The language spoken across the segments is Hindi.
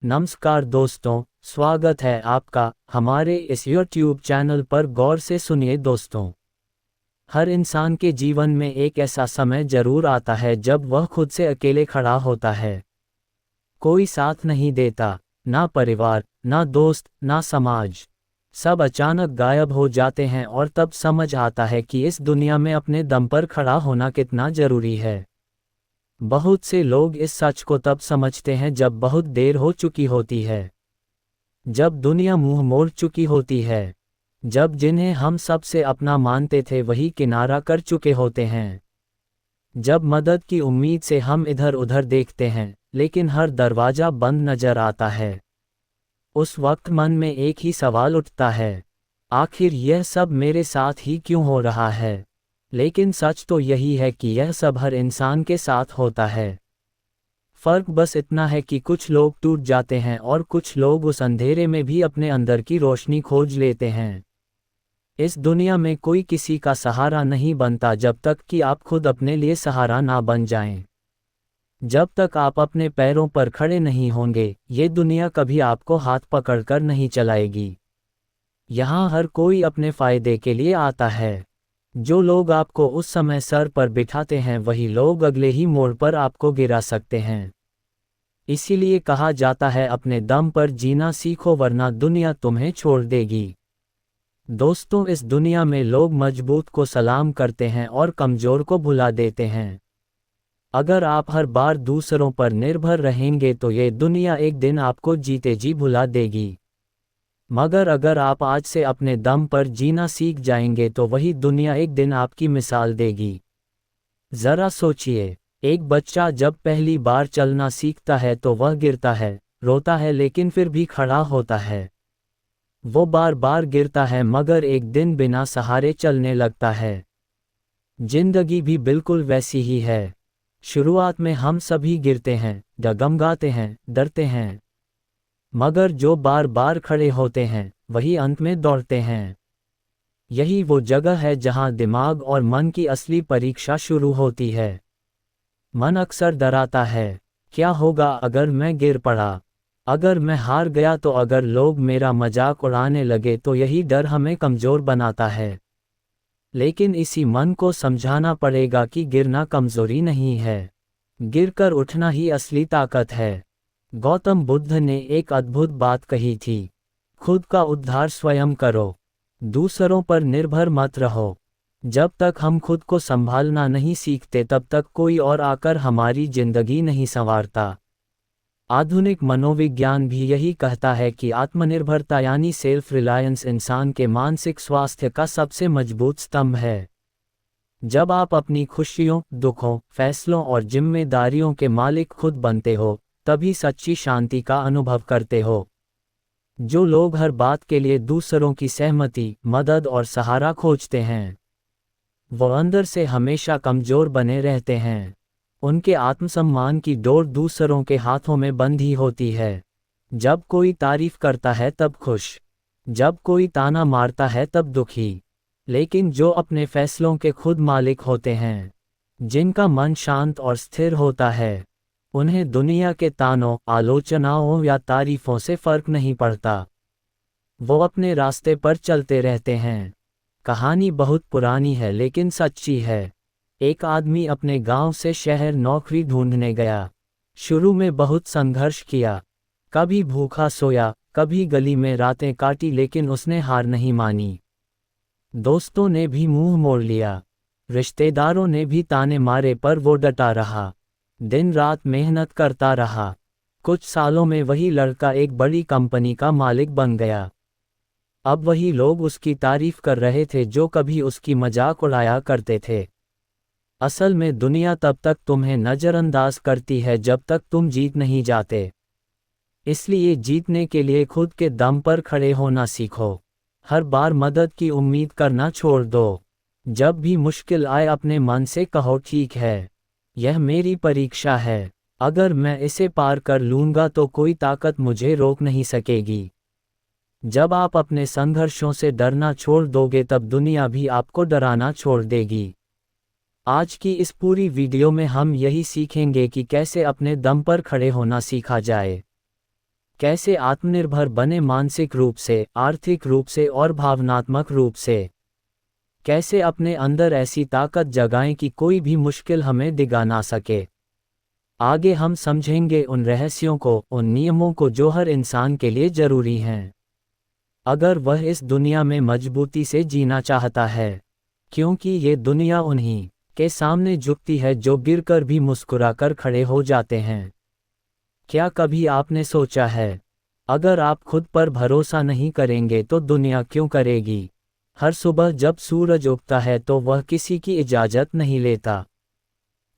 नमस्कार दोस्तों, स्वागत है आपका हमारे इस YouTube चैनल पर। गौर से सुनिए दोस्तों, हर इंसान के जीवन में एक ऐसा समय जरूर आता है जब वह खुद से अकेले खड़ा होता है। कोई साथ नहीं देता, ना परिवार, ना दोस्त, ना समाज। सब अचानक गायब हो जाते हैं और तब समझ आता है कि इस दुनिया में अपने दम पर खड़ा होना कितना जरूरी है। बहुत से लोग इस सच को तब समझते हैं जब बहुत देर हो चुकी होती है, जब दुनिया मुंह मोड़ चुकी होती है, जब जिन्हें हम सबसे अपना मानते थे वही किनारा कर चुके होते हैं, जब मदद की उम्मीद से हम इधर उधर देखते हैं लेकिन हर दरवाजा बंद नजर आता है। उस वक्त मन में एक ही सवाल उठता है, आखिर यह सब मेरे साथ ही क्यों हो रहा है। लेकिन सच तो यही है कि यह सब हर इंसान के साथ होता है। फर्क बस इतना है कि कुछ लोग टूट जाते हैं और कुछ लोग उस अंधेरे में भी अपने अंदर की रोशनी खोज लेते हैं। इस दुनिया में कोई किसी का सहारा नहीं बनता जब तक कि आप खुद अपने लिए सहारा ना बन जाएं। जब तक आप अपने पैरों पर खड़े नहीं होंगे, ये दुनिया कभी आपको हाथ पकड़कर नहीं चलाएगी। यहाँ हर कोई अपने फायदे के लिए आता है। जो लोग आपको उस समय सर पर बिठाते हैं वही लोग अगले ही मोड़ पर आपको गिरा सकते हैं। इसीलिए कहा जाता है, अपने दम पर जीना सीखो वरना दुनिया तुम्हें छोड़ देगी। दोस्तों, इस दुनिया में लोग मजबूत को सलाम करते हैं और कमजोर को भुला देते हैं। अगर आप हर बार दूसरों पर निर्भर रहेंगे तो ये दुनिया एक दिन आपको जीते जी भुला देगी। मगर अगर आप आज से अपने दम पर जीना सीख जाएंगे तो वही दुनिया एक दिन आपकी मिसाल देगी। जरा सोचिए, एक बच्चा जब पहली बार चलना सीखता है तो वह गिरता है, रोता है, लेकिन फिर भी खड़ा होता है। वो बार बार गिरता है मगर एक दिन बिना सहारे चलने लगता है। जिंदगी भी बिल्कुल वैसी ही है। शुरुआत में हम सभी गिरते हैं, डगमगाते हैं, डरते हैं, मगर जो बार बार खड़े होते हैं वही अंत में दौड़ते हैं। यही वो जगह है जहां दिमाग और मन की असली परीक्षा शुरू होती है। मन अक्सर डराता है, क्या होगा अगर मैं गिर पड़ा, अगर मैं हार गया तो, अगर लोग मेरा मजाक उड़ाने लगे तो। यही डर हमें कमजोर बनाता है। लेकिन इसी मन को समझाना पड़ेगा कि गिरना कमजोरी नहीं है, गिरकर उठना ही असली ताकत है। गौतम बुद्ध ने एक अद्भुत बात कही थी, खुद का उद्धार स्वयं करो, दूसरों पर निर्भर मत रहो। जब तक हम खुद को संभालना नहीं सीखते तब तक कोई और आकर हमारी जिंदगी नहीं संवारता। आधुनिक मनोविज्ञान भी यही कहता है कि आत्मनिर्भरता यानी सेल्फ रिलायंस इंसान के मानसिक स्वास्थ्य का सबसे मजबूत स्तंभ है। जब आप अपनी खुशियों, दुखों, फैसलों और जिम्मेदारियों के मालिक खुद बनते हो तभी सच्ची शांति का अनुभव करते हो। जो लोग हर बात के लिए दूसरों की सहमति, मदद और सहारा खोजते हैं वो अंदर से हमेशा कमजोर बने रहते हैं। उनके आत्मसम्मान की डोर दूसरों के हाथों में बंधी होती है। जब कोई तारीफ करता है तब खुश, जब कोई ताना मारता है तब दुखी। लेकिन जो अपने फैसलों के खुद मालिक होते हैं, जिनका मन शांत और स्थिर होता है, उन्हें दुनिया के तानों, आलोचनाओं या तारीफों से फर्क नहीं पड़ता। वो अपने रास्ते पर चलते रहते हैं। कहानी बहुत पुरानी है लेकिन सच्ची है। एक आदमी अपने गांव से शहर नौकरी ढूंढने गया। शुरू में बहुत संघर्ष किया, कभी भूखा सोया, कभी गली में रातें काटी, लेकिन उसने हार नहीं मानी। दोस्तों ने भी मुंह मोड़ लिया, रिश्तेदारों ने भी ताने मारे, पर वो डटा रहा, दिन रात मेहनत करता रहा। कुछ सालों में वही लड़का एक बड़ी कंपनी का मालिक बन गया। अब वही लोग उसकी तारीफ कर रहे थे जो कभी उसकी मजाक उड़ाया करते थे। असल में दुनिया तब तक तुम्हें नज़रअंदाज करती है जब तक तुम जीत नहीं जाते। इसलिए जीतने के लिए खुद के दम पर खड़े होना सीखो। हर बार मदद की उम्मीद करना छोड़ दो। जब भी मुश्किल आए अपने मन से कहो, ठीक है, यह मेरी परीक्षा है, अगर मैं इसे पार कर लूँगा तो कोई ताकत मुझे रोक नहीं सकेगी। जब आप अपने संघर्षों से डरना छोड़ दोगे तब दुनिया भी आपको डराना छोड़ देगी। आज की इस पूरी वीडियो में हम यही सीखेंगे कि कैसे अपने दम पर खड़े होना सीखा जाए। कैसे आत्मनिर्भर बने मानसिक रूप से, आर्थिक रूप से और भावनात्मक रूप से। कैसे अपने अंदर ऐसी ताकत जगाएं कि कोई भी मुश्किल हमें डिगा ना सके। आगे हम समझेंगे उन रहस्यों को, उन नियमों को जो हर इंसान के लिए जरूरी हैं, अगर वह इस दुनिया में मजबूती से जीना चाहता है। क्योंकि ये दुनिया उन्हीं के सामने झुकती है जो गिरकर भी मुस्कुराकर खड़े हो जाते हैं। क्या कभी आपने सोचा है, अगर आप खुद पर भरोसा नहीं करेंगे तो दुनिया क्यों करेगी? हर सुबह जब सूरज उगता है तो वह किसी की इजाज़त नहीं लेता।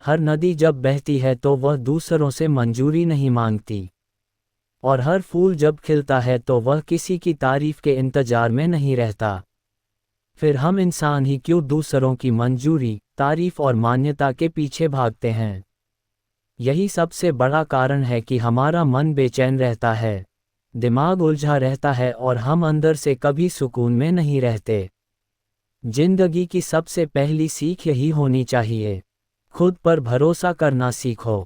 हर नदी जब बहती है तो वह दूसरों से मंजूरी नहीं मांगती। और हर फूल जब खिलता है तो वह किसी की तारीफ के इंतजार में नहीं रहता। फिर हम इंसान ही क्यों दूसरों की मंजूरी, तारीफ और मान्यता के पीछे भागते हैं? यही सबसे बड़ा कारण है कि हमारा मन बेचैन रहता है, दिमाग उलझा रहता है और हम अंदर से कभी सुकून में नहीं रहते। जिंदगी की सबसे पहली सीख यही होनी चाहिए, खुद पर भरोसा करना सीखो।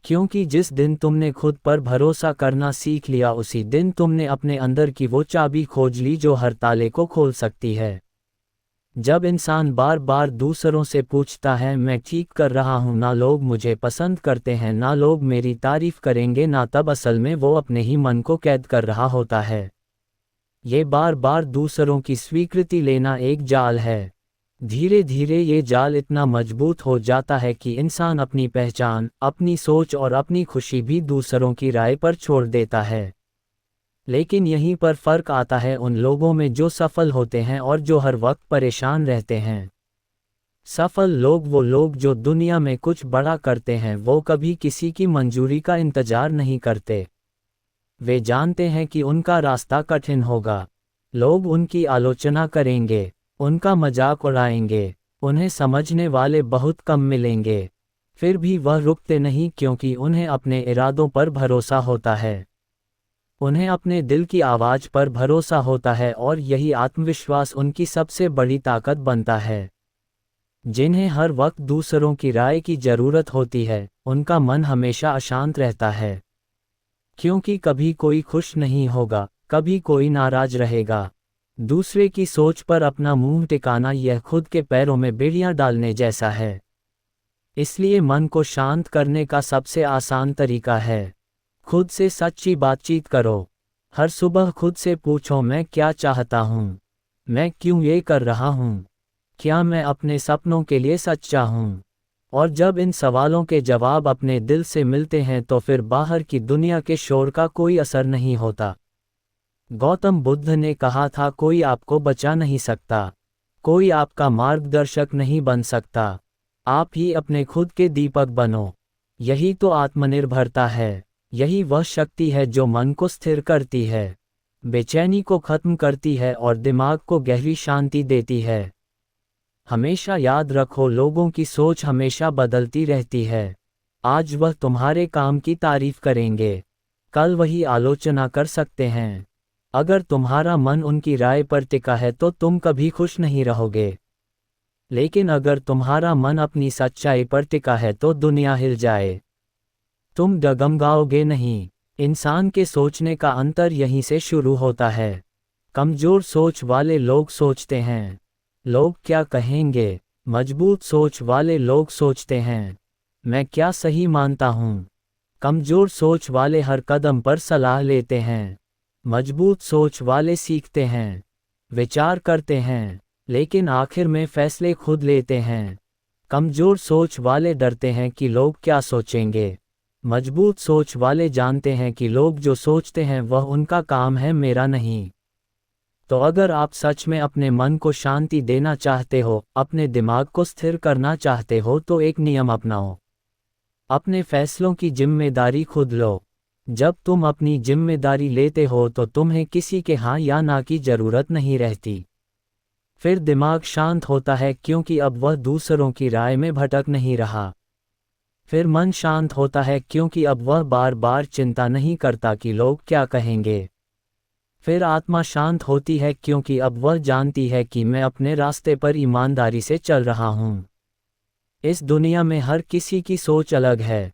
क्योंकि जिस दिन तुमने खुद पर भरोसा करना सीख लिया उसी दिन तुमने अपने अंदर की वो चाबी खोज ली जो हर ताले को खोल सकती है। जब इंसान बार बार दूसरों से पूछता है मैं ठीक कर रहा हूँ, ना लोग मुझे पसंद करते हैं, ना लोग मेरी तारीफ करेंगे, ना, तब असल में वो अपने ही मन को कैद कर रहा होता है। ये बार बार दूसरों की स्वीकृति लेना एक जाल है। धीरे धीरे ये जाल इतना मजबूत हो जाता है कि इंसान अपनी पहचान, अपनी सोच और अपनी खुशी भी दूसरों की राय पर छोड़ देता है। लेकिन यहीं पर फर्क आता है उन लोगों में जो सफल होते हैं और जो हर वक्त परेशान रहते हैं। सफल लोग वो लोग जो दुनिया में कुछ बड़ा करते हैं, वो कभी किसी की मंजूरी का इंतजार नहीं करते। वे जानते हैं कि उनका रास्ता कठिन होगा, लोग उनकी आलोचना करेंगे, उनका मजाक उड़ाएंगे, उन्हें समझने वाले बहुत कम मिलेंगे। फिर भी वह रुकते नहीं क्योंकि उन्हें अपने इरादों पर भरोसा होता है, उन्हें अपने दिल की आवाज़ पर भरोसा होता है और यही आत्मविश्वास उनकी सबसे बड़ी ताकत बनता है। जिन्हें हर वक्त दूसरों की राय की ज़रूरत होती है, उनका मन हमेशा अशांत रहता है। क्योंकि कभी कोई खुश नहीं होगा, कभी कोई नाराज रहेगा। दूसरे की सोच पर अपना मुंह टिकाना यह खुद के पैरों में बेड़ियां डालने जैसा है। इसलिए मन को शांत करने का सबसे आसान तरीका है, खुद से सच्ची बातचीत करो। हर सुबह खुद से पूछो मैं क्या चाहता हूँ, मैं क्यों ये कर रहा हूँ, क्या मैं अपने सपनों के लिए सच्चा हूँ। और जब इन सवालों के जवाब अपने दिल से मिलते हैं तो फिर बाहर की दुनिया के शोर का कोई असर नहीं होता। गौतम बुद्ध ने कहा था कोई आपको बचा नहीं सकता, कोई आपका मार्गदर्शक नहीं बन सकता, आप ही अपने खुद के दीपक बनो। यही तो आत्मनिर्भरता है, यही वह शक्ति है जो मन को स्थिर करती है, बेचैनी को खत्म करती है और दिमाग को गहरी शांति देती है। हमेशा याद रखो, लोगों की सोच हमेशा बदलती रहती है। आज वह तुम्हारे काम की तारीफ करेंगे, कल वही आलोचना कर सकते हैं। अगर तुम्हारा मन उनकी राय पर टिका है तो तुम कभी खुश नहीं रहोगे। लेकिन अगर तुम्हारा मन अपनी सच्चाई पर टिका है तो दुनिया हिल जाए, तुम डगमगाओगे नहीं। इंसान के सोचने का अंतर यहीं से शुरू होता है। कमजोर सोच वाले लोग सोचते हैं, लोग क्या कहेंगे। मजबूत सोच वाले लोग सोचते हैं, मैं क्या सही मानता हूँ। कमजोर सोच वाले हर कदम पर सलाह लेते हैं, मजबूत सोच वाले सीखते हैं, विचार करते हैं, लेकिन आखिर में फैसले खुद लेते हैं। कमजोर सोच वाले डरते हैं कि लोग क्या सोचेंगे, मजबूत सोच वाले जानते हैं कि लोग जो सोचते हैं वह उनका काम है, मेरा नहीं। तो अगर आप सच में अपने मन को शांति देना चाहते हो, अपने दिमाग को स्थिर करना चाहते हो, तो एक नियम अपनाओ, अपने फैसलों की जिम्मेदारी खुद लो। जब तुम अपनी जिम्मेदारी लेते हो तो तुम्हें किसी के हाँ या ना की जरूरत नहीं रहती। फिर दिमाग शांत होता है क्योंकि अब वह दूसरों की राय में भटक नहीं रहा। फिर मन शांत होता है क्योंकि अब वह बार बार चिंता नहीं करता कि लोग क्या कहेंगे। फिर आत्मा शांत होती है क्योंकि अब वह जानती है कि मैं अपने रास्ते पर ईमानदारी से चल रहा हूँ। इस दुनिया में हर किसी की सोच अलग है,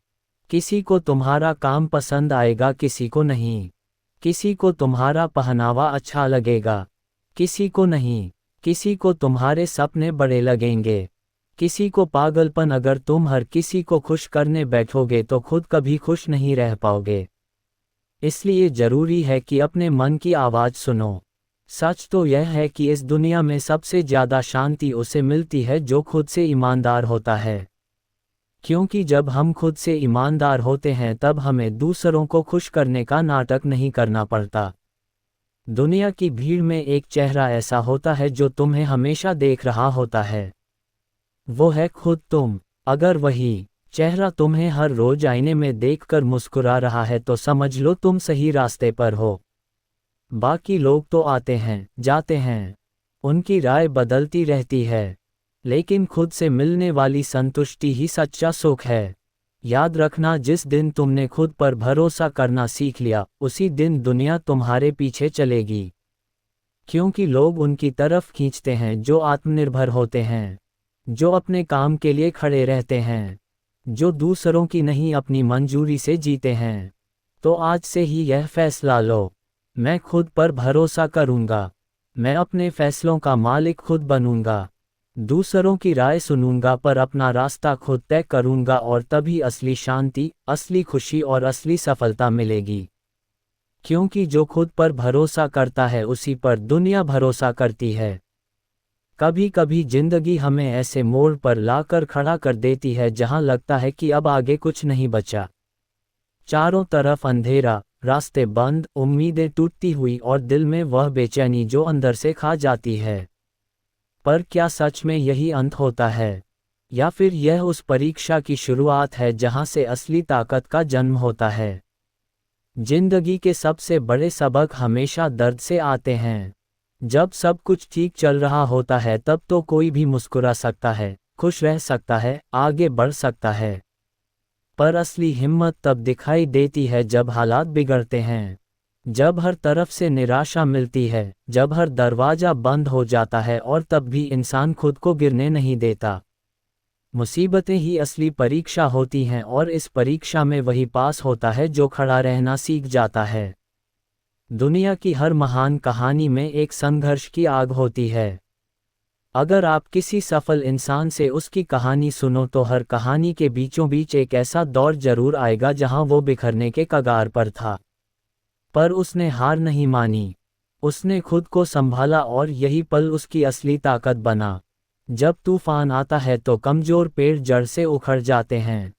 किसी को तुम्हारा काम पसंद आएगा, किसी को नहीं। किसी को तुम्हारा पहनावा अच्छा लगेगा, किसी को नहीं। किसी को तुम्हारे सपने बड़े लगेंगे, किसी को पागलपन। अगर तुम हर किसी को खुश करने बैठोगे तो खुद कभी खुश नहीं रह पाओगे। इसलिए जरूरी है कि अपने मन की आवाज़ सुनो। सच तो यह है कि इस दुनिया में सबसे ज़्यादा शांति उसे मिलती है जो खुद से ईमानदार होता है। क्योंकि जब हम खुद से ईमानदार होते हैं तब हमें दूसरों को खुश करने का नाटक नहीं करना पड़ता। दुनिया की भीड़ में एक चेहरा ऐसा होता है जो तुम्हें हमेशा देख रहा होता है। वो है खुद तुम। अगर वही चेहरा तुम्हें हर रोज आईने में देखकर मुस्कुरा रहा है तो समझ लो तुम सही रास्ते पर हो। बाकी लोग तो आते हैं, जाते हैं, उनकी राय बदलती रहती है, लेकिन खुद से मिलने वाली संतुष्टि ही सच्चा सुख है। याद रखना, जिस दिन तुमने खुद पर भरोसा करना सीख लिया, उसी दिन दुनिया तुम्हारे पीछे चलेगी। क्योंकि लोग उनकी तरफ खींचते हैं जो आत्मनिर्भर होते हैं, जो अपने काम के लिए खड़े रहते हैं, जो दूसरों की नहीं अपनी मंजूरी से जीते हैं। तो आज से ही यह फैसला लो, मैं खुद पर भरोसा करूंगा, मैं अपने फैसलों का मालिक खुद बनूंगा, दूसरों की राय सुनूंगा पर अपना रास्ता खुद तय करूंगा, और तभी असली शांति, असली खुशी और असली सफलता मिलेगी। क्योंकि जो खुद पर भरोसा करता है उसी पर दुनिया भरोसा करती है। कभी कभी जिंदगी हमें ऐसे मोड़ पर लाकर खड़ा कर देती है जहां लगता है कि अब आगे कुछ नहीं बचा। चारों तरफ अंधेरा, रास्ते बंद, उम्मीदें टूटती हुई और दिल में वह बेचैनी जो अंदर से खा जाती है। पर क्या सच में यही अंत होता है, या फिर यह उस परीक्षा की शुरुआत है जहां से असली ताकत का जन्म होता है? जिंदगी के सबसे बड़े सबक हमेशा दर्द से आते हैं। जब सब कुछ ठीक चल रहा होता है तब तो कोई भी मुस्कुरा सकता है, खुश रह सकता है, आगे बढ़ सकता है। पर असली हिम्मत तब दिखाई देती है जब हालात बिगड़ते हैं, जब हर तरफ से निराशा मिलती है, जब हर दरवाजा बंद हो जाता है, और तब भी इंसान खुद को गिरने नहीं देता। मुसीबतें ही असली परीक्षा होती हैं, और इस परीक्षा में वही पास होता है जो खड़ा रहना सीख जाता है। दुनिया की हर महान कहानी में एक संघर्ष की आग होती है। अगर आप किसी सफल इंसान से उसकी कहानी सुनो तो हर कहानी के बीचों बीच एक ऐसा दौर जरूर आएगा जहां वो बिखरने के कगार पर था, पर उसने हार नहीं मानी, उसने खुद को संभाला, और यही पल उसकी असली ताकत बना। जब तूफान आता है तो कमजोर पेड़ जड़ से उखड़ जाते हैं,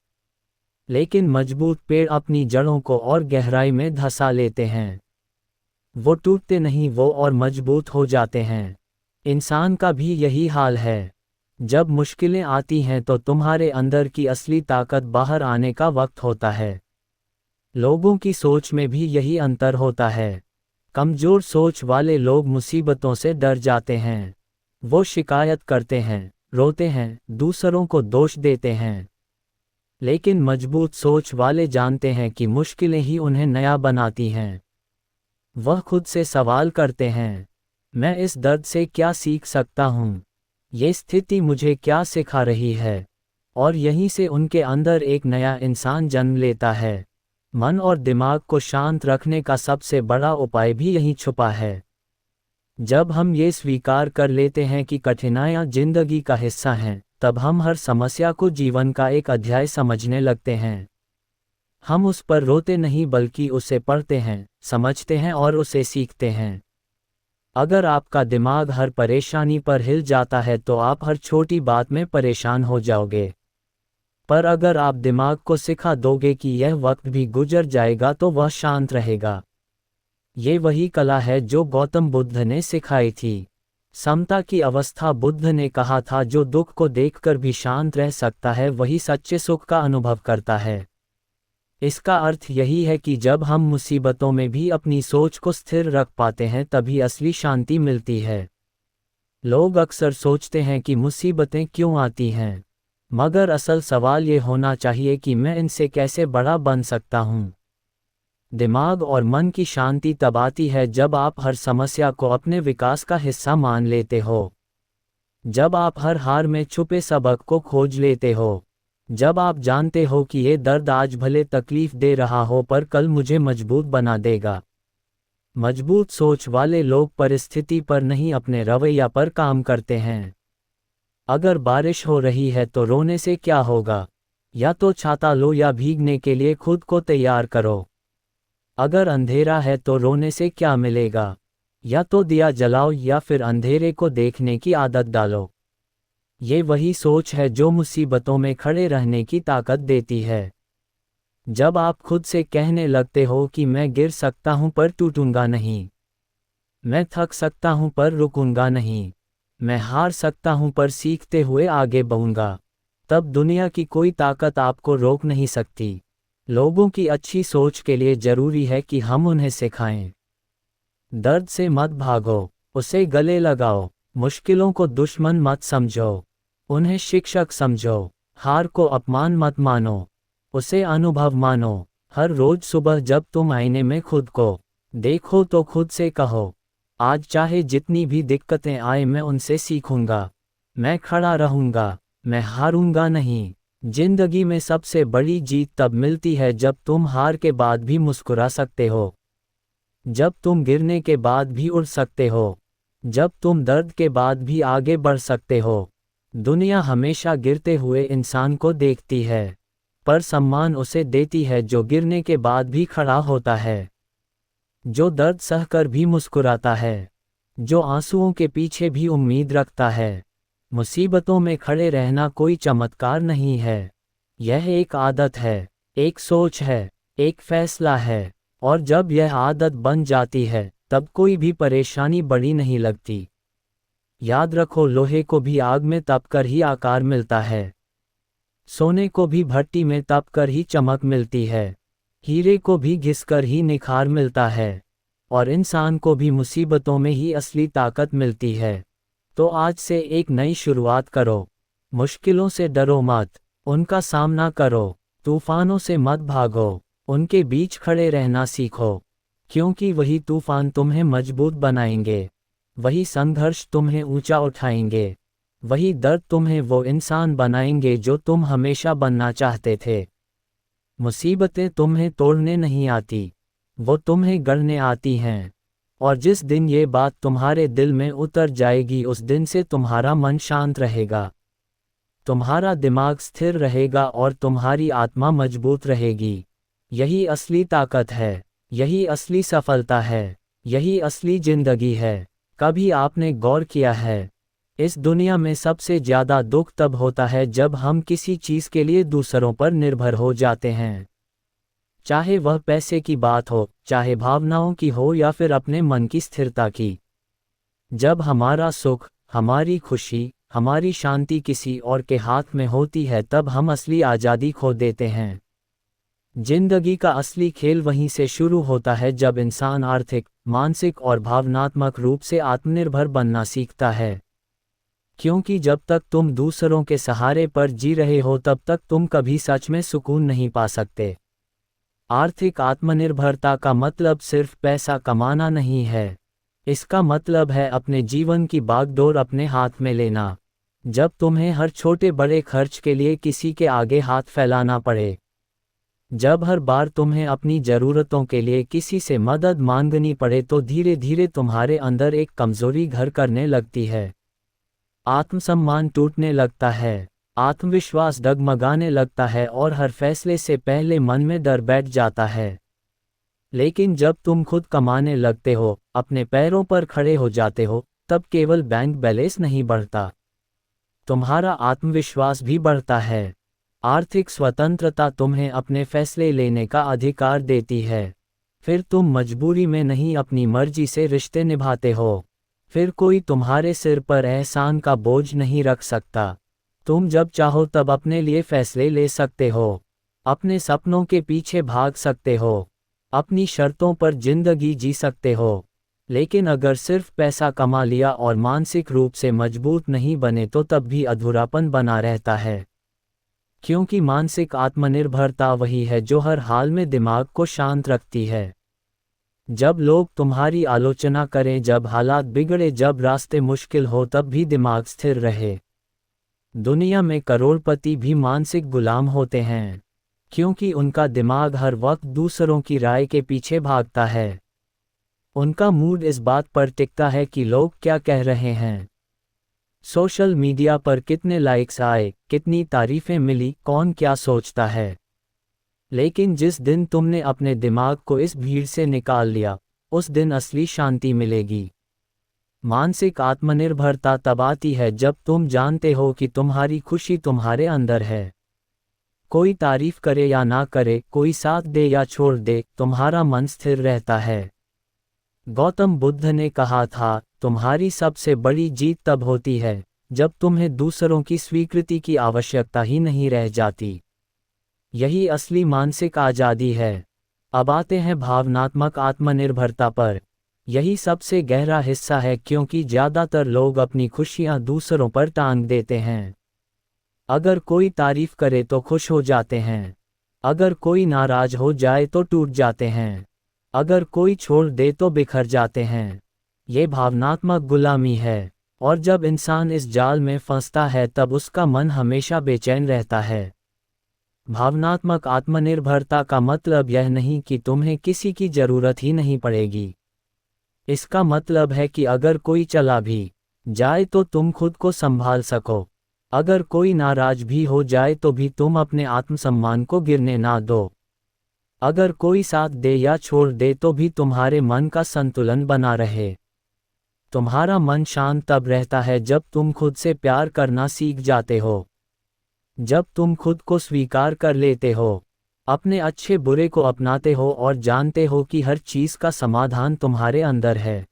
लेकिन मजबूत पेड़ अपनी जड़ों को और गहराई में धंसा लेते हैं। वो टूटते नहीं, वो और मजबूत हो जाते हैं। इंसान का भी यही हाल है। जब मुश्किलें आती हैं तो तुम्हारे अंदर की असली ताकत बाहर आने का वक्त होता है। लोगों की सोच में भी यही अंतर होता है। कमजोर सोच वाले लोग मुसीबतों से डर जाते हैं, वो शिकायत करते हैं, रोते हैं, दूसरों को दोष देते हैं। लेकिन मजबूत सोच वाले जानते हैं कि मुश्किलें ही उन्हें नया बनाती हैं। वह खुद से सवाल करते हैं, मैं इस दर्द से क्या सीख सकता हूँ, ये स्थिति मुझे क्या सिखा रही है? और यहीं से उनके अंदर एक नया इंसान जन्म लेता है। मन और दिमाग को शांत रखने का सबसे बड़ा उपाय भी यहीं छुपा है। जब हम ये स्वीकार कर लेते हैं कि कठिनाइयाँ जिंदगी का हिस्सा हैं, तब हम हर समस्या को जीवन का एक अध्याय समझने लगते हैं। हम उस पर रोते नहीं बल्कि उसे पढ़ते हैं, समझते हैं और उसे सीखते हैं। अगर आपका दिमाग हर परेशानी पर हिल जाता है तो आप हर छोटी बात में परेशान हो जाओगे। पर अगर आप दिमाग को सिखा दोगे कि यह वक्त भी गुजर जाएगा तो वह शांत रहेगा। ये वही कला है जो गौतम बुद्ध ने सिखाई थी। समता की अवस्था। बुद्ध ने कहा था, जो दुख को देखकर भी शांत रह सकता है वही सच्चे सुख का अनुभव करता है। इसका अर्थ यही है कि जब हम मुसीबतों में भी अपनी सोच को स्थिर रख पाते हैं तभी असली शांति मिलती है। लोग अक्सर सोचते हैं कि मुसीबतें क्यों आती हैं, मगर असल सवाल ये होना चाहिए कि मैं इनसे कैसे बड़ा बन सकता हूँ। दिमाग और मन की शांति तब आती है जब आप हर समस्या को अपने विकास का हिस्सा मान लेते हो, जब आप हर हार में छुपे सबक को खोज लेते हो, जब आप जानते हो कि ये दर्द आज भले तकलीफ दे रहा हो पर कल मुझे मजबूत बना देगा। मजबूत सोच वाले लोग परिस्थिति पर नहीं, अपने रवैया पर काम करते हैं। अगर बारिश हो रही है तो रोने से क्या होगा? या तो छाता लो या भीगने के लिए खुद को तैयार करो। अगर अंधेरा है तो रोने से क्या मिलेगा? या तो दिया जलाओ या फिर अंधेरे को देखने की आदत डालो। ये वही सोच है जो मुसीबतों में खड़े रहने की ताकत देती है। जब आप खुद से कहने लगते हो कि मैं गिर सकता हूं पर टूटूंगा नहीं, मैं थक सकता हूं पर रुकूंगा नहीं, मैं हार सकता हूं पर सीखते हुए आगे बढ़ूंगा, तब दुनिया की कोई ताकत आपको रोक नहीं सकती। लोगों की अच्छी सोच के लिए जरूरी है कि हम उन्हें सिखाएं। दर्द से मत भागो, उसे गले लगाओ। मुश्किलों को दुश्मन मत समझो, उन्हें शिक्षक समझो। हार को अपमान मत मानो, उसे अनुभव मानो। हर रोज सुबह जब तुम आईने में खुद को देखो तो खुद से कहो, आज चाहे जितनी भी दिक्कतें आए मैं उनसे सीखूंगा, मैं खड़ा रहूंगा, मैं हारूंगा नहीं। जिंदगी में सबसे बड़ी जीत तब मिलती है जब तुम हार के बाद भी मुस्कुरा सकते हो, जब तुम गिरने के बाद भी उड़ सकते हो, जब तुम दर्द के बाद भी आगे बढ़ सकते हो। दुनिया हमेशा गिरते हुए इंसान को देखती है, पर सम्मान उसे देती है जो गिरने के बाद भी खड़ा होता है, जो दर्द सहकर भी मुस्कुराता है, जो आंसुओं के पीछे भी उम्मीद रखता है। मुसीबतों में खड़े रहना कोई चमत्कार नहीं है, यह एक आदत है, एक सोच है, एक फैसला है। और जब यह आदत बन जाती है तब कोई भी परेशानी बड़ी नहीं लगती। याद रखो, लोहे को भी आग में तपकर ही आकार मिलता है, सोने को भी भट्टी में तपकर ही चमक मिलती है, हीरे को भी घिसकर ही निखार मिलता है, और इंसान को भी मुसीबतों में ही असली ताकत मिलती है। तो आज से एक नई शुरुआत करो। मुश्किलों से डरो मत, उनका सामना करो। तूफानों से मत भागो, उनके बीच खड़े रहना सीखो, क्योंकि वही तूफान तुम्हें मजबूत बनाएंगे, वही संघर्ष तुम्हें ऊंचा उठाएंगे, वही दर्द तुम्हें वो इंसान बनाएंगे जो तुम हमेशा बनना चाहते थे। मुसीबतें तुम्हें तोड़ने नहीं आती, वो तुम्हें गढ़ने आती हैं। और जिस दिन ये बात तुम्हारे दिल में उतर जाएगी उस दिन से तुम्हारा मन शांत रहेगा, तुम्हारा दिमाग स्थिर रहेगा और तुम्हारी आत्मा मजबूत रहेगी। यही असली ताकत है, यही असली सफलता है, यही असली जिंदगी है। कभी आपने गौर किया है, इस दुनिया में सबसे ज़्यादा दुख तब होता है जब हम किसी चीज़ के लिए दूसरों पर निर्भर हो जाते हैं। चाहे वह पैसे की बात हो, चाहे भावनाओं की हो या फिर अपने मन की स्थिरता की। जब हमारा सुख, हमारी खुशी, हमारी शांति किसी और के हाथ में होती है तब हम असली आज़ादी खो देते हैं। जिंदगी का असली खेल वहीं से शुरू होता है जब इंसान आर्थिक, मानसिक और भावनात्मक रूप से आत्मनिर्भर बनना सीखता है। क्योंकि जब तक तुम दूसरों के सहारे पर जी रहे हो तब तक तुम कभी सच में सुकून नहीं पा सकते। आर्थिक आत्मनिर्भरता का मतलब सिर्फ पैसा कमाना नहीं है, इसका मतलब है अपने जीवन की बागडोर अपने हाथ में लेना। जब तुम्हें हर छोटे बड़े खर्च के लिए किसी के आगे हाथ फैलाना पड़े, जब हर बार तुम्हें अपनी ज़रूरतों के लिए किसी से मदद मांगनी पड़े तो धीरे धीरे तुम्हारे अंदर एक कमज़ोरी घर करने लगती है। आत्मसम्मान टूटने लगता है, आत्मविश्वास डगमगाने लगता है और हर फैसले से पहले मन में डर बैठ जाता है। लेकिन जब तुम खुद कमाने लगते हो, अपने पैरों पर खड़े हो जाते हो, तब केवल बैंक बैलेंस नहीं बढ़ता, तुम्हारा आत्मविश्वास भी बढ़ता है। आर्थिक स्वतंत्रता तुम्हें अपने फैसले लेने का अधिकार देती है। फिर तुम मजबूरी में नहीं, अपनी मर्जी से रिश्ते निभाते हो। फिर कोई तुम्हारे सिर पर एहसान का बोझ नहीं रख सकता। तुम जब चाहो तब अपने लिए फैसले ले सकते हो, अपने सपनों के पीछे भाग सकते हो, अपनी शर्तों पर जिंदगी जी सकते हो। लेकिन अगर सिर्फ पैसा कमा लिया और मानसिक रूप से मजबूत नहीं बने तो तब भी अधूरापन बना रहता है। क्योंकि मानसिक आत्मनिर्भरता वही है जो हर हाल में दिमाग को शांत रखती है। जब लोग तुम्हारी आलोचना करें, जब हालात बिगड़े, जब रास्ते मुश्किल हो, तब भी दिमाग स्थिर रहे। दुनिया में करोड़पति भी मानसिक गुलाम होते हैं, क्योंकि उनका दिमाग हर वक्त दूसरों की राय के पीछे भागता है। उनका मूड इस बात पर टिकता है कि लोग क्या कह रहे हैं। सोशल मीडिया पर कितने लाइक्स आए, कितनी तारीफें मिली, कौन क्या सोचता है। लेकिन जिस दिन तुमने अपने दिमाग को इस भीड़ से निकाल लिया, उस दिन असली शांति मिलेगी। मानसिक आत्मनिर्भरता तब आती है जब तुम जानते हो कि तुम्हारी खुशी तुम्हारे अंदर है। कोई तारीफ करे या ना करे, कोई साथ दे या छोड़ दे, तुम्हारा मन स्थिर रहता है। गौतम बुद्ध ने कहा था, तुम्हारी सबसे बड़ी जीत तब होती है जब तुम्हें दूसरों की स्वीकृति की आवश्यकता ही नहीं रह जाती। यही असली मानसिक आज़ादी है। अब आते हैं भावनात्मक आत्मनिर्भरता पर। यही सबसे गहरा हिस्सा है, क्योंकि ज़्यादातर लोग अपनी खुशियाँ दूसरों पर टांग देते हैं। अगर कोई तारीफ करे तो खुश हो जाते हैं, अगर कोई नाराज हो जाए तो टूट जाते हैं, अगर कोई छोड़ दे तो बिखर जाते हैं। ये भावनात्मक गुलामी है, और जब इंसान इस जाल में फंसता है तब उसका मन हमेशा बेचैन रहता है। भावनात्मक आत्मनिर्भरता का मतलब यह नहीं कि तुम्हें किसी की ज़रूरत ही नहीं पड़ेगी। इसका मतलब है कि अगर कोई चला भी जाए तो तुम खुद को संभाल सको। अगर कोई नाराज भी हो जाए तो भी तुम अपने आत्मसम्मान को गिरने ना दो। अगर कोई साथ दे या छोड़ दे तो भी तुम्हारे मन का संतुलन बना रहे। तुम्हारा मन शांत तब रहता है जब तुम खुद से प्यार करना सीख जाते हो, जब तुम खुद को स्वीकार कर लेते हो, अपने अच्छे बुरे को अपनाते हो और जानते हो कि हर चीज़ का समाधान तुम्हारे अंदर है।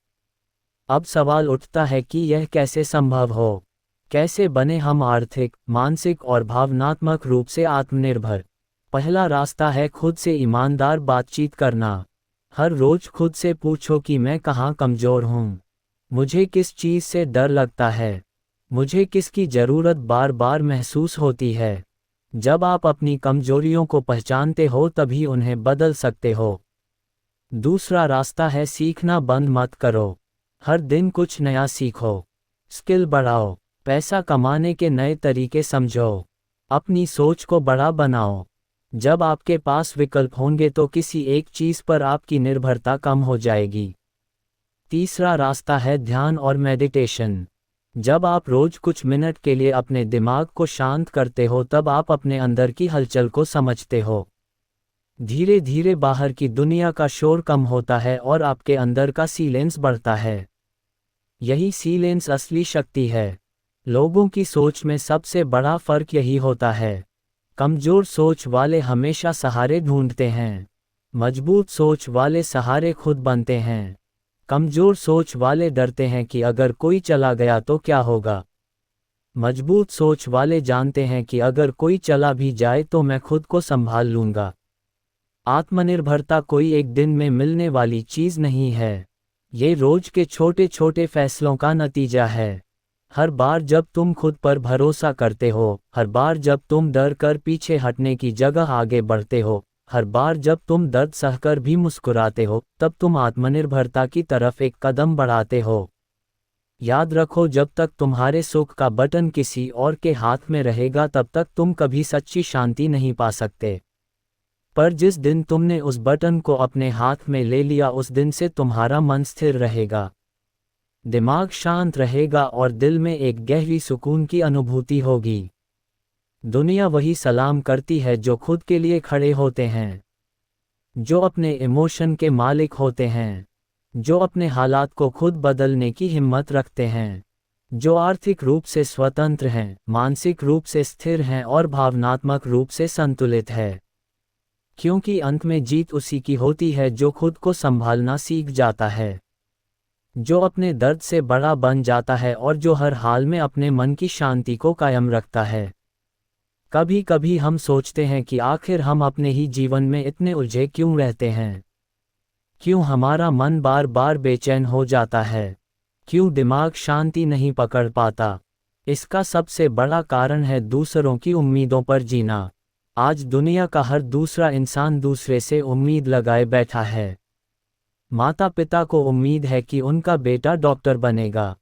अब सवाल उठता है कि यह कैसे संभव हो? कैसे बने हम आर्थिक, मानसिक और भावनात्मक रूप से आत्मनिर्भर? पहला रास्ता है खुद से ईमानदार बातचीत करना। हर रोज खुद से पूछो कि मैं कहाँ कमज़ोर हूँ, मुझे किस चीज़ से डर लगता है, मुझे किसकी ज़रूरत बार बार महसूस होती है। जब आप अपनी कमजोरियों को पहचानते हो तभी उन्हें बदल सकते हो। दूसरा रास्ता है सीखना बंद मत करो। हर दिन कुछ नया सीखो, स्किल बढ़ाओ, पैसा कमाने के नए तरीके समझो, अपनी सोच को बड़ा बनाओ। जब आपके पास विकल्प होंगे तो किसी एक चीज़ पर आपकी निर्भरता कम हो जाएगी। तीसरा रास्ता है ध्यान और मेडिटेशन। जब आप रोज कुछ मिनट के लिए अपने दिमाग को शांत करते हो तब आप अपने अंदर की हलचल को समझते हो। धीरे धीरे बाहर की दुनिया का शोर कम होता है और आपके अंदर का साइलेंस बढ़ता है। यही साइलेंस असली शक्ति है। लोगों की सोच में सबसे बड़ा फर्क यही होता है। कमजोर सोच वाले हमेशा सहारे ढूंढते हैं, मजबूत सोच वाले सहारे खुद बनते हैं। कमजोर सोच वाले डरते हैं कि अगर कोई चला गया तो क्या होगा। मजबूत सोच वाले जानते हैं कि अगर कोई चला भी जाए तो मैं खुद को संभाल लूंगा। आत्मनिर्भरता कोई एक दिन में मिलने वाली चीज़ नहीं है, ये रोज के छोटे छोटे फैसलों का नतीजा है। हर बार जब तुम खुद पर भरोसा करते हो, हर बार जब तुम डर कर पीछे हटने की जगह आगे बढ़ते हो, हर बार जब तुम दर्द सहकर भी मुस्कुराते हो, तब तुम आत्मनिर्भरता की तरफ एक कदम बढ़ाते हो। याद रखो, जब तक तुम्हारे सुख का बटन किसी और के हाथ में रहेगा तब तक तुम कभी सच्ची शांति नहीं पा सकते। पर जिस दिन तुमने उस बटन को अपने हाथ में ले लिया उस दिन से तुम्हारा मन स्थिर रहेगा, दिमाग शांत रहेगा और दिल में एक गहरी सुकून की अनुभूति होगी। दुनिया वही सलाम करती है जो खुद के लिए खड़े होते हैं, जो अपने इमोशन के मालिक होते हैं, जो अपने हालात को खुद बदलने की हिम्मत रखते हैं, जो आर्थिक रूप से स्वतंत्र हैं, मानसिक रूप से स्थिर हैं और भावनात्मक रूप से संतुलित है। क्योंकि अंत में जीत उसी की होती है जो खुद को संभालना सीख जाता है, जो अपने दर्द से बड़ा बन जाता है और जो हर हाल में अपने मन की शांति को कायम रखता है। कभी कभी हम सोचते हैं कि आखिर हम अपने ही जीवन में इतने उलझे क्यों रहते हैं, क्यों हमारा मन बार बार बेचैन हो जाता है, क्यों दिमाग शांति नहीं पकड़ पाता। इसका सबसे बड़ा कारण है दूसरों की उम्मीदों पर जीना। आज दुनिया का हर दूसरा इंसान दूसरे से उम्मीद लगाए बैठा है। माता पिता को उम्मीद है कि उनका बेटा डॉक्टर बनेगा,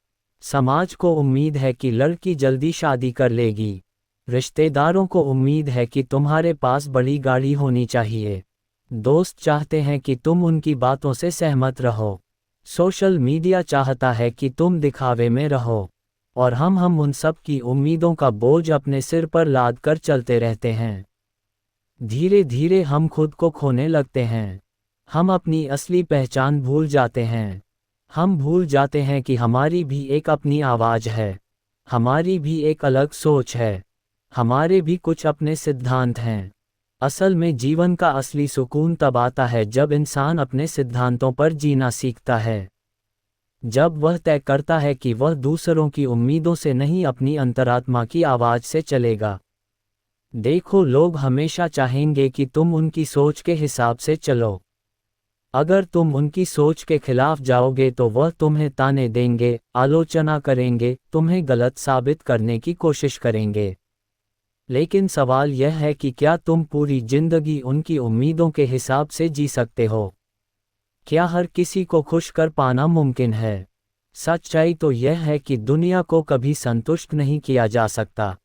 समाज को उम्मीद है कि लड़की जल्दी शादी कर लेगी, रिश्तेदारों को उम्मीद है कि तुम्हारे पास बड़ी गाड़ी होनी चाहिए, दोस्त चाहते हैं कि तुम उनकी बातों से सहमत रहो, सोशल मीडिया चाहता है कि तुम दिखावे में रहो, और हम उन सब की उम्मीदों का बोझ अपने सिर पर लाद कर चलते रहते हैं। धीरे धीरे हम खुद को खोने लगते हैं। हम अपनी असली पहचान भूल जाते हैं। हम भूल जाते हैं कि हमारी भी एक अपनी आवाज़ है, हमारी भी एक अलग सोच है, हमारे भी कुछ अपने सिद्धांत हैं। असल में जीवन का असली सुकून तब आता है जब इंसान अपने सिद्धांतों पर जीना सीखता है। जब वह तय करता है कि वह दूसरों की उम्मीदों से नहीं, अपनी अंतरात्मा की आवाज़ से चलेगा। देखो, लोग हमेशा चाहेंगे कि तुम उनकी सोच के हिसाब से चलो। अगर तुम उनकी सोच के खिलाफ जाओगे तो वह तुम्हें ताने देंगे, आलोचना करेंगे, तुम्हें गलत साबित करने की कोशिश करेंगे। लेकिन सवाल यह है कि क्या तुम पूरी जिंदगी उनकी उम्मीदों के हिसाब से जी सकते हो? क्या हर किसी को खुश कर पाना मुमकिन है? सच्चाई तो यह है कि दुनिया को कभी संतुष्ट नहीं किया जा सकता।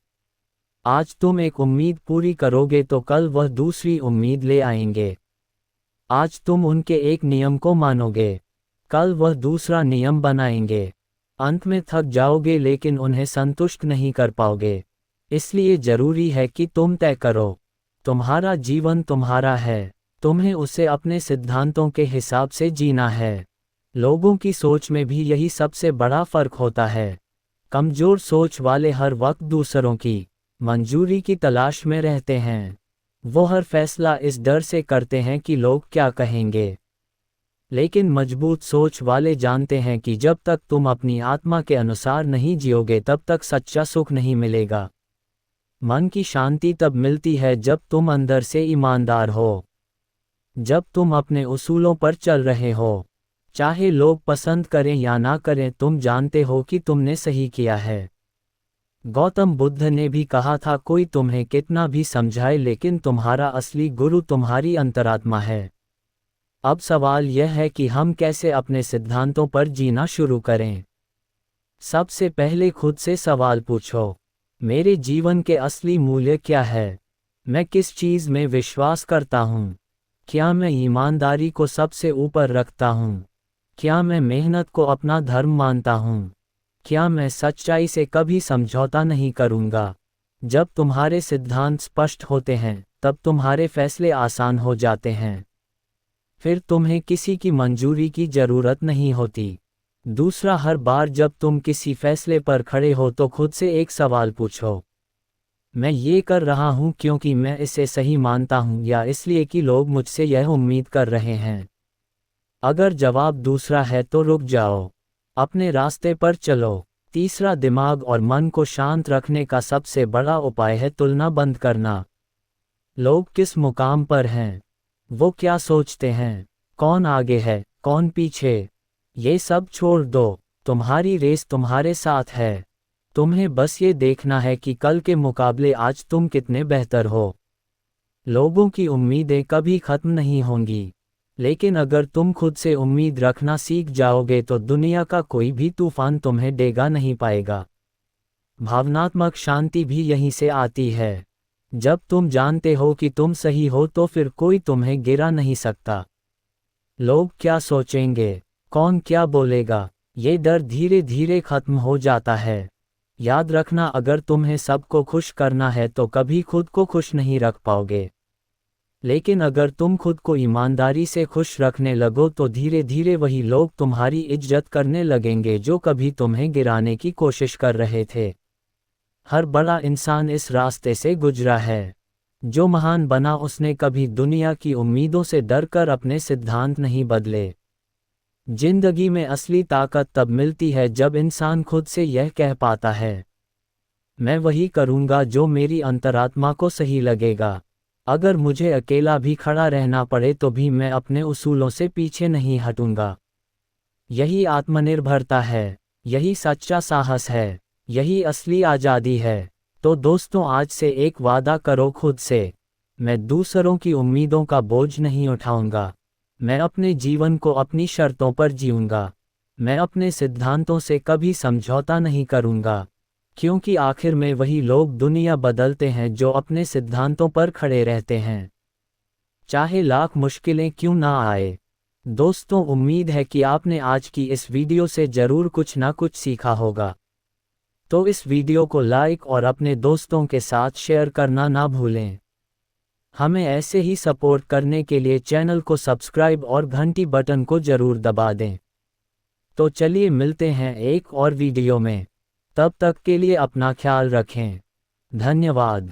आज तुम एक उम्मीद पूरी करोगे तो कल वह दूसरी उम्मीद ले आएंगे। आज तुम उनके एक नियम को मानोगे, कल वह दूसरा नियम बनाएंगे। अंत में थक जाओगे लेकिन उन्हें संतुष्ट नहीं कर पाओगे। इसलिए जरूरी है कि तुम तय करो। तुम्हारा जीवन तुम्हारा है, तुम्हें उसे अपने सिद्धांतों के हिसाब से जीना है। लोगों की सोच में भी यही सबसे बड़ा फर्क होता है। कमजोर सोच वाले हर वक्त दूसरों की मंजूरी की तलाश में रहते हैं। वो हर फैसला इस डर से करते हैं कि लोग क्या कहेंगे। लेकिन मजबूत सोच वाले जानते हैं कि जब तक तुम अपनी आत्मा के अनुसार नहीं जियोगे तब तक सच्चा सुख नहीं मिलेगा। मन की शांति तब मिलती है जब तुम अंदर से ईमानदार हो, जब तुम अपने उसूलों पर चल रहे हो। चाहे लोग पसंद करें या ना करें, तुम जानते हो कि तुमने सही किया है। गौतम बुद्ध ने भी कहा था, कोई तुम्हें कितना भी समझाए लेकिन तुम्हारा असली गुरु तुम्हारी अंतरात्मा है। अब सवाल यह है कि हम कैसे अपने सिद्धांतों पर जीना शुरू करें। सबसे पहले खुद से सवाल पूछो, मेरे जीवन के असली मूल्य क्या है? मैं किस चीज़ में विश्वास करता हूँ? क्या मैं ईमानदारी को सबसे ऊपर रखता हूँ? क्या मैं मेहनत को अपना धर्म मानता हूँ? क्या मैं सच्चाई से कभी समझौता नहीं करूँगा? जब तुम्हारे सिद्धांत स्पष्ट होते हैं तब तुम्हारे फैसले आसान हो जाते हैं। फिर तुम्हें किसी की मंजूरी की ज़रूरत नहीं होती। दूसरा, हर बार जब तुम किसी फैसले पर खड़े हो तो खुद से एक सवाल पूछो, मैं ये कर रहा हूँ क्योंकि मैं इसे सही मानता हूँ या इसलिए कि लोग मुझसे यह उम्मीद कर रहे हैं? अगर जवाब दूसरा है तो रुक जाओ, अपने रास्ते पर चलो। तीसरा, दिमाग और मन को शांत रखने का सबसे बड़ा उपाय है तुलना बंद करना। लोग किस मुकाम पर हैं, वो क्या सोचते हैं, कौन आगे है, कौन पीछे, ये सब छोड़ दो। तुम्हारी रेस तुम्हारे साथ है। तुम्हें बस ये देखना है कि कल के मुकाबले आज तुम कितने बेहतर हो। लोगों की उम्मीदें कभी खत्म नहीं होंगी, लेकिन अगर तुम खुद से उम्मीद रखना सीख जाओगे तो दुनिया का कोई भी तूफान तुम्हें डेगा नहीं पाएगा। भावनात्मक शांति भी यहीं से आती है। जब तुम जानते हो कि तुम सही हो तो फिर कोई तुम्हें गिरा नहीं सकता। लोग क्या सोचेंगे, कौन क्या बोलेगा, ये डर धीरे धीरे खत्म हो जाता है। याद रखना, अगर तुम्हें सबको खुश करना है तो कभी खुद को खुश नहीं रख पाओगे। लेकिन अगर तुम खुद को ईमानदारी से खुश रखने लगो तो धीरे धीरे वही लोग तुम्हारी इज्जत करने लगेंगे जो कभी तुम्हें गिराने की कोशिश कर रहे थे। हर बड़ा इंसान इस रास्ते से गुजरा है। जो महान बना उसने कभी दुनिया की उम्मीदों से डरकर अपने सिद्धांत नहीं बदले। जिंदगी में असली ताकत तब मिलती है जब इंसान खुद से यह कह पाता है, मैं वही करूँगा जो मेरी अंतरात्मा को सही लगेगा। अगर मुझे अकेला भी खड़ा रहना पड़े तो भी मैं अपने उसूलों से पीछे नहीं हटूंगा। यही आत्मनिर्भरता है, यही सच्चा साहस है, यही असली आज़ादी है। तो दोस्तों, आज से एक वादा करो खुद से, मैं दूसरों की उम्मीदों का बोझ नहीं उठाऊंगा। मैं अपने जीवन को अपनी शर्तों पर जीऊंगा। मैं अपने सिद्धांतों से कभी समझौता नहीं करूंगा, क्योंकि आखिर में वही लोग दुनिया बदलते हैं जो अपने सिद्धांतों पर खड़े रहते हैं। चाहे लाख मुश्किलें क्यों ना आए, दोस्तों, उम्मीद है कि आपने आज की इस वीडियो से ज़रूर कुछ ना कुछ सीखा होगा। तो इस वीडियो को लाइक और अपने दोस्तों के साथ शेयर करना ना भूलें। हमें ऐसे ही सपोर्ट करने के लिए चैनल को सब्सक्राइब और घंटी बटन को ज़रूर दबा दें। तो चलिए मिलते हैं एक और वीडियो में। तब तक के लिए अपना ख्याल रखें। धन्यवाद।